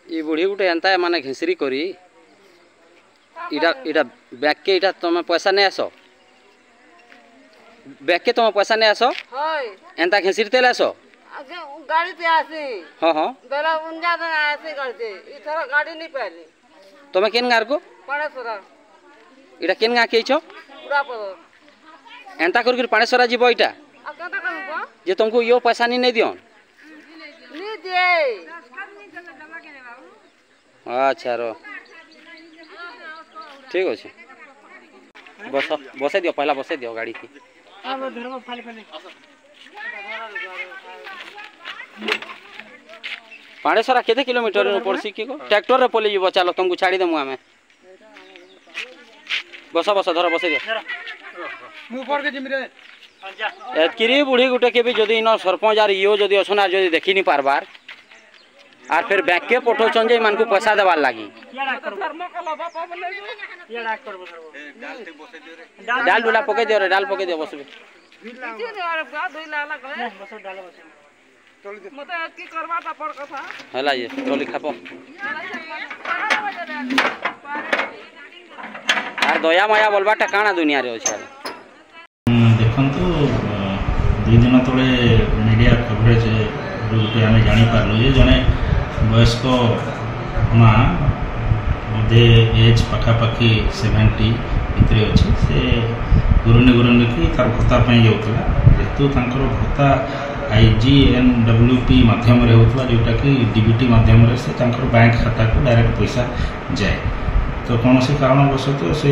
ये बुढ़ी गुटे एंता माने घिसरी करी इटा इटा बैग के इटा तुम पैसा नहीं आसो बैग के तुम पैसा नहीं आसो एंता घिसरी तेल आसो गाड़ी ते आसी हाँ हाँ बेला उनजा दिन आसी गाड़ी ते इथरा गाड़ी नहीं पहली तुम केन गार को पाणेसरा इटा केन गा के छो पूरा पर एंता कर पाणेसरा जीव इटा आ कता करबो जे तुमको यो पैसा नहीं दियो नहीं दे अच्छा रो ठीक अच्छे बस बसे दियो पहला बसे दियो गाड़ी की पाणेसरा केते किलोमीटर पड़सी कि ट्रैक्टर रे पले जीव चलो तुमको छाड़ी देमु आमे बस बस धर बसे दियो मु ऊपर के जिम रे एतकिरी बुढ़ी गुटे के भी जदि इन सरपंच आर इो जदि अछना जदि देखि नि पारबार आर फिर बैंक के पठौछन जे मान को पैसा देवार लागी डाल डुला पके दियो रे डाल पके दियो बसबे मते की करबा ता पड़ कथा हला ये टोली खापो आर दया माया बोलबाटा काना दुनिया रे अछि देखंतु 2 दिन तले मीडिया कवरेज गोटे आम जापारू जे जड़े वयस्क माँ बोधे एज पखापाखि 70 भितर अच्छी से गुरुनी गुरुनी की तार भत्ता जाऊला जेहेतु भत्ता IGNWP मध्यम होता जोटा कि DBT मध्यम से बैंक खाता को डायरेक्ट पैसा जाए तो कौन से कारणवश से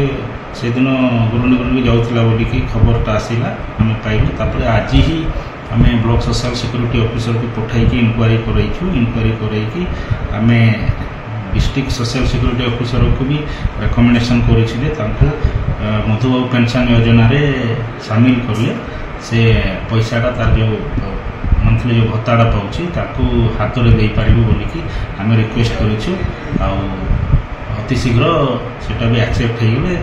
दिन गुरुनी गुरुनी जाऊला बोलिकी खबरटा आसला आम पाइलु तापर आज ही आम ब्लॉक सोशल सिक्योरिटी ऑफिसर को पठाई इनक्वारी करई आम डिस्ट्रिक्ट सोशल सिक्योरिटी ऑफिसर को भी रेकमेंडेशन कर मधुबाबू पेंशन योजना रे सामिल करले से पैसाटा तार जो मंथली जो भत्ताटा पाँच हाथ में दे पार बोलिकी आम रिक्वेस्ट करूँ अतिशीघ्र सेटा भी एक्सेप्ट हो गले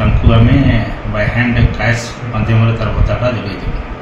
आम बाय हैंड कैश माध्यम तार भत्ताटा जोगाई देव।